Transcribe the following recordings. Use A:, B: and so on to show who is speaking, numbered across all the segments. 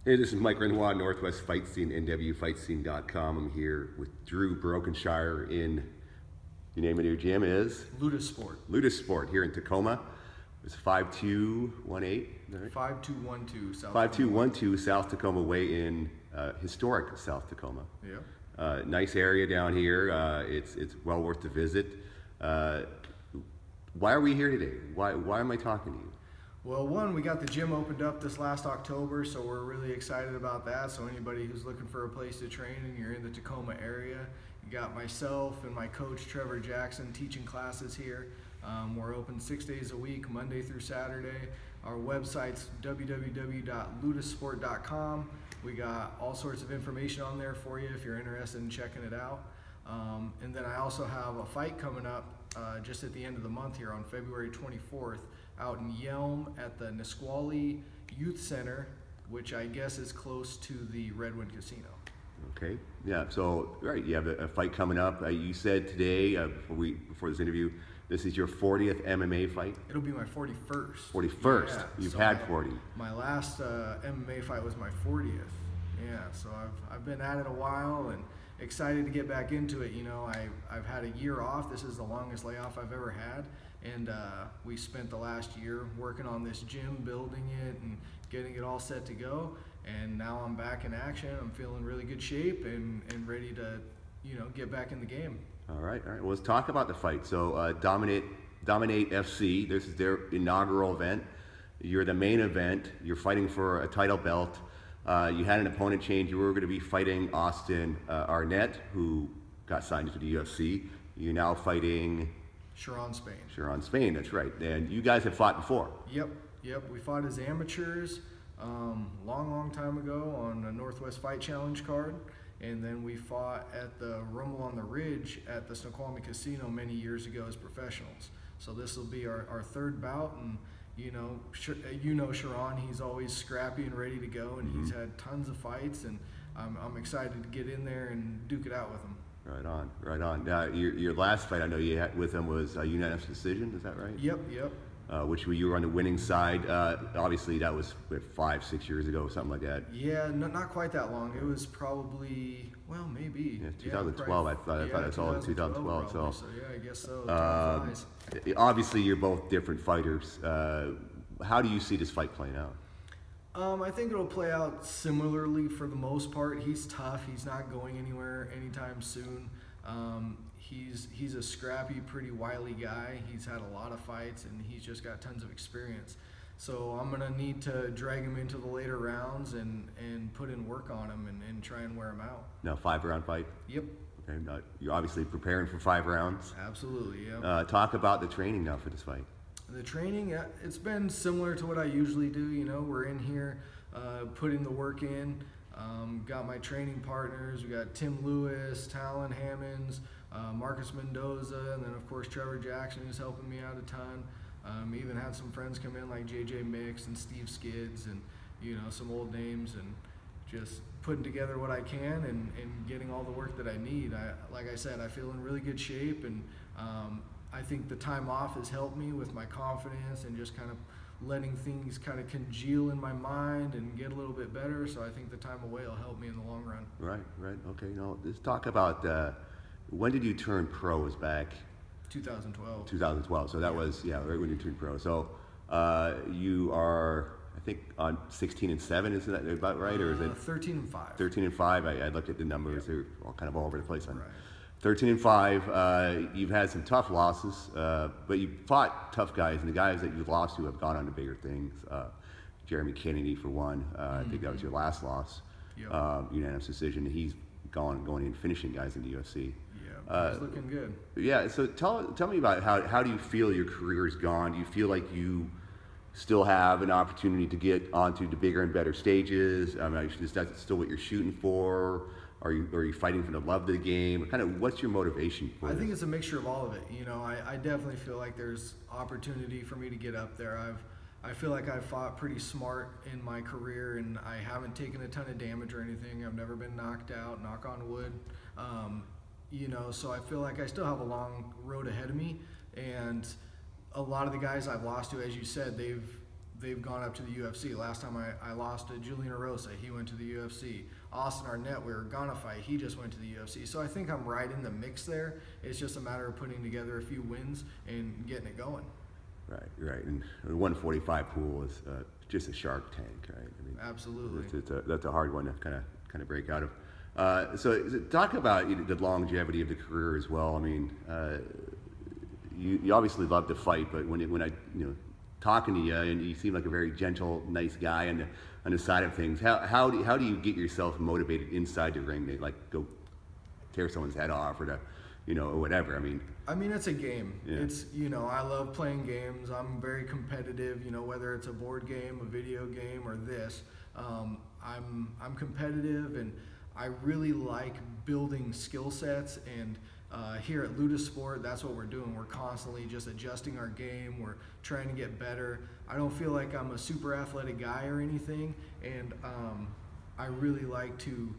A: Hey, this is Mike Renoir, Northwest Fightscene, NW Fightscene.com. I'm here with Drew Brokenshire in, the name of your gym is?
B: Ludusport.
A: Ludusport here in Tacoma. It's 5218, right?
B: 5212 South
A: 5212 South Tacoma Way in historic South Tacoma.
B: Yeah.
A: Nice area down here. It's well worth the visit. Why are we here today? Why am I talking to you?
B: Well, one, we got the gym opened up this last October, so we're really excited about that. So anybody who's looking for a place to train and you're in the Tacoma area, you got myself and my coach Trevor Jackson teaching classes here. We're open 6 days a week, Monday through Saturday. Our website's www.ludusport.com. We got all sorts of information on there for you if you're interested in checking it out. And then I also have a fight coming up just at the end of the month here on February 24th out in Yelm at the Nisqually Youth Center, which I guess is close to the Redwood Casino.
A: Okay, yeah, so, right, you have a fight coming up. You said today, before this interview, this is your 40th MMA fight?
B: It'll be my 41st.
A: 41st?
B: Yeah,
A: You've
B: so
A: had 40.
B: My last MMA fight was my 40th. Yeah, so I've been at it a while and excited to get back into it. You know, I've had a year off. This is the longest layoff I've ever had. And we spent the last year working on this gym, building it and getting it all set to go. And now I'm back in action. I'm feeling really good shape and ready to, get back in the game.
A: All right. Well, let's talk about the fight. So Dominate FC, this is their inaugural event. You're the main event. You're fighting for a title belt. You had an opponent change. You were going to be fighting Austin Arnett, who got signed to the UFC. You're now fighting
B: Charon Spain.
A: Charon Spain, that's right. And you guys have fought before.
B: Yep. We fought as amateurs long time ago on a Northwest Fight Challenge card. And then we fought at the Rumble on the Ridge at the Snoqualmie Casino many years ago as professionals. So this will be our third bout. And Charon, he's always scrappy and ready to go, and he's had tons of fights, and I'm excited to get in there and duke it out with him.
A: Right on. Your last fight I know you had with him was a unanimous decision, is that right?
B: Yep.
A: Which you were on the winning side. Obviously that was 5-6 years ago, something like that.
B: Yeah, not quite that long. It was probably, well, maybe.
A: Yeah, 2012, I thought I saw it in 2012.
B: So yeah, I guess so.
A: Obviously you're both different fighters. How do you see this fight playing out?
B: I think it'll play out similarly for the most part. He's tough. He's not going anywhere anytime soon. He's a scrappy, pretty wily guy. He's had a lot of fights, and he's just got tons of experience. So I'm going to need to drag him into the later rounds and put in work on him and try and wear him out.
A: Now, 5-round fight?
B: Yep. Okay,
A: you're obviously preparing for 5 rounds.
B: Absolutely, yeah.
A: Talk about the training now for this fight.
B: The training, it's been similar to what I usually do. We're in here putting the work in. Got my training partners. We got Tim Lewis, Talon Hammonds, Marcus Mendoza, and then of course Trevor Jackson is helping me out a ton. Even had some friends come in like JJ Mix and Steve Skids and some old names, and just putting together what I can and getting all the work that I need. Like I said, I feel in really good shape, and I think the time off has helped me with my confidence and just kind of letting things kind of congeal in my mind and get a little bit better. So I think the time away will help me in the long run. Right.
A: Okay, now let's talk about when did you turn pro? Was back
B: 2012.
A: 2012. So that was right when you turned pro. So you are, I think, on 16-7. Isn't that about right, or is it
B: 13-5?
A: 13-5. I looked at the numbers. They're all kind of all over the place.
B: Right.
A: 13-5. You've had some tough losses, but you fought tough guys, and the guys that you've lost to have gone on to bigger things. Jeremy Kennedy, for one. I think that was your last loss.
B: Yep.
A: Unanimous decision. He's going in finishing guys in the UFC.
B: Yeah, he's looking good.
A: Yeah. So tell me about how do you feel your career's gone? Do you feel like you still have an opportunity to get onto the bigger and better stages? Is that still what you're shooting for? Are you fighting for the love of the game? Kind of, what's your motivation for this?
B: I think it's a mixture of all of it. I definitely feel like there's opportunity for me to get up there. I feel like I've fought pretty smart in my career, and I haven't taken a ton of damage or anything. I've never been knocked out, knock on wood. So I feel like I still have a long road ahead of me, and a lot of the guys I've lost to, as you said, they've gone up to the UFC. Last time I lost to Julian Arosa, he went to the UFC. Austin Arnett, we were gonna fight, he just went to the UFC. So I think I'm right in the mix there. It's just a matter of putting together a few wins and getting it going.
A: Right. And the 145 pool is just a shark tank, right? I mean,
B: absolutely.
A: That's a hard one to kind of break out of. So talk about the longevity of the career as well. I mean, you obviously love to fight, but when I talking to you, and you seem like a very gentle, nice guy on the side of things. How do you get yourself motivated inside the ring to go tear someone's head off or to or whatever? I mean, it's
B: a game.
A: Yeah.
B: It's I love playing games. I'm very competitive. Whether it's a board game, a video game, or this, I'm competitive, and I really like building skill sets. And here at Ludusport, that's what we're doing. We're constantly just adjusting our game. We're trying to get better. I don't feel like I'm a super athletic guy or anything, and I really like to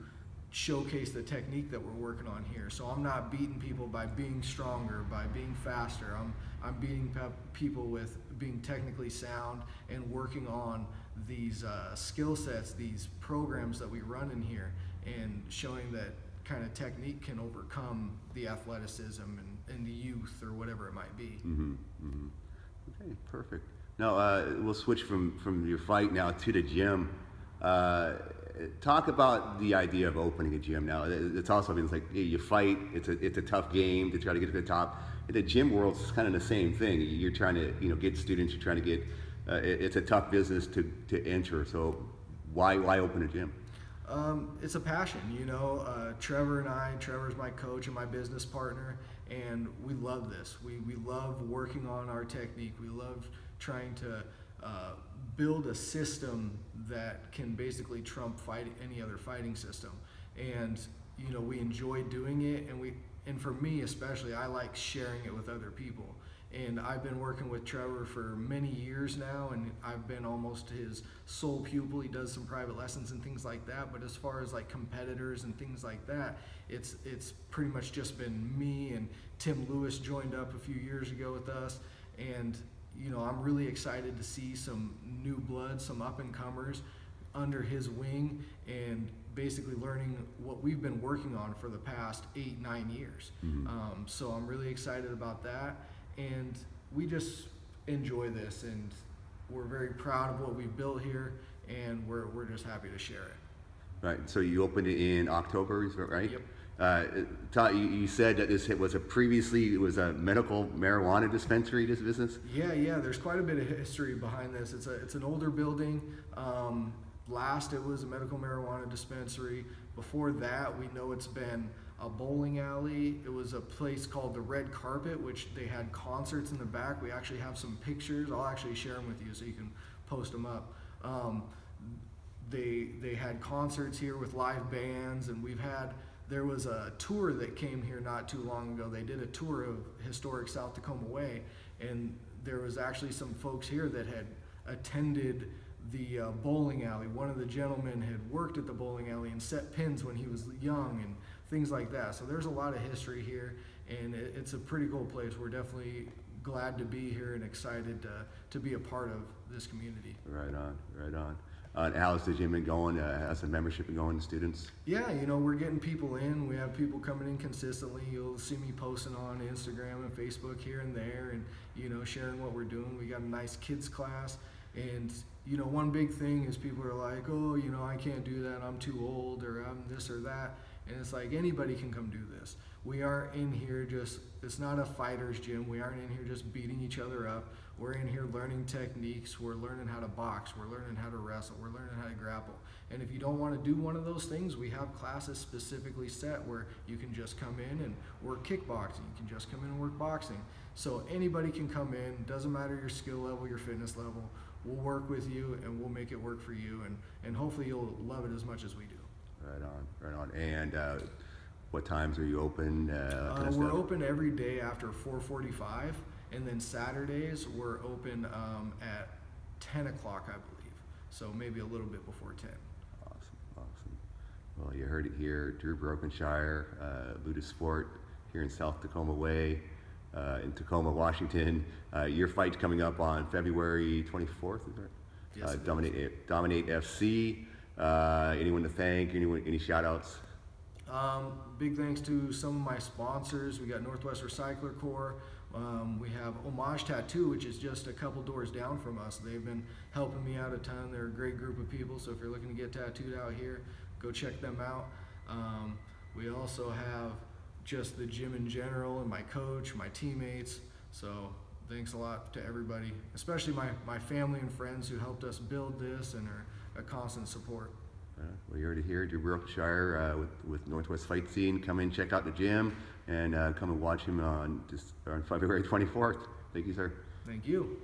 B: showcase the technique that we're working on here. So I'm not beating people by being stronger, by being faster. I'm beating people with being technically sound and working on these skill sets, these programs that we run in here, and showing that kind of technique can overcome the athleticism and the youth or whatever it might be.
A: Okay, perfect. Now we'll switch from your fight now to the gym. Talk about the idea of opening a gym. Now it's also it's like you fight. It's a tough game to try to get to the top. In the gym world, it's kind of the same thing. You're trying to get students. You're trying to get. It's a tough business to enter. So why open a gym?
B: It's a passion. Trevor's my coach and my business partner, and we love this. We love working on our technique. We love trying to build a system that can basically trump any other fighting system. And we enjoy doing it, and for me especially, I like sharing it with other people. And I've been working with Trevor for many years now, and I've been almost his sole pupil. He does some private lessons and things like that, but as far as like competitors and things like that, it's pretty much just been me, and Tim Lewis joined up a few years ago with us. And I'm really excited to see some new blood, some up-and-comers under his wing, and basically learning what we've been working on for the past 8-9 years. So I'm really excited about that. And we just enjoy this, and we're very proud of what we've built here, and we're just happy to share it.
A: Right. So you opened it in October, is that right?
B: Yep.
A: You said that this was previously it was a medical marijuana dispensary. This business.
B: Yeah. There's quite a bit of history behind this. It's an older building. Last it was a medical marijuana dispensary. Before that, we know it's been a bowling alley. It was a place called the Red Carpet, which they had concerts in the back. We actually have some pictures. I'll actually share them with you so you can post them up. They had concerts here with live bands, and there was a tour that came here not too long ago. They did a tour of historic South Tacoma Way, and there was actually some folks here that had attended the bowling alley. One of the gentlemen had worked at the bowling alley and set pins when he was young and things like that. So there's a lot of history here, and it's a pretty cool place. We're definitely glad to be here and excited to be a part of this community.
A: Right on. How's the gym been going? How's the membership been going to students?
B: Yeah, we're getting people in. We have people coming in consistently. You'll see me posting on Instagram and Facebook here and there, and sharing what we're doing. We got a nice kids class, and one big thing is people are like, oh, I can't do that. I'm too old, or I'm this or that. And it's like anybody can come do this. We aren't in here it's not a fighter's gym. We aren't in here just beating each other up. We're in here learning techniques. We're learning how to box. We're learning how to wrestle. We're learning how to grapple. And if you don't want to do one of those things, we have classes specifically set where you can just come in and work kickboxing. You can just come in and work boxing. So anybody can come in. Doesn't matter your skill level, your fitness level. We'll work with you, and we'll make it work for you. And hopefully you'll love it as much as we do.
A: Right on. And what times are you open?
B: We're open every day after 4:45, and then Saturdays we're open at 10 o'clock, I believe. So maybe a little bit before 10.
A: Awesome. Well, you heard it here. Drew Brokenshire, Ludusport here in South Tacoma Way, in Tacoma, Washington. Your fight's coming up on February 24th, is that right?
B: Yes, it does.
A: Dominate FC. Anyone to thank? Any shout outs?
B: Big thanks to some of my sponsors. We got Northwest Recycler Corps. We have Homage Tattoo, which is just a couple doors down from us. They've been helping me out a ton. They're a great group of people, so if you're looking to get tattooed out here, go check them out. We also have just the gym in general and my coach, my teammates. So thanks a lot to everybody, especially my family and friends who helped us build this and are a constant support.
A: Well, you already here at Brokenshire with Northwest Fightscene. Come in, check out the gym, and come and watch him on February 24th. Thank you, sir.
B: Thank you.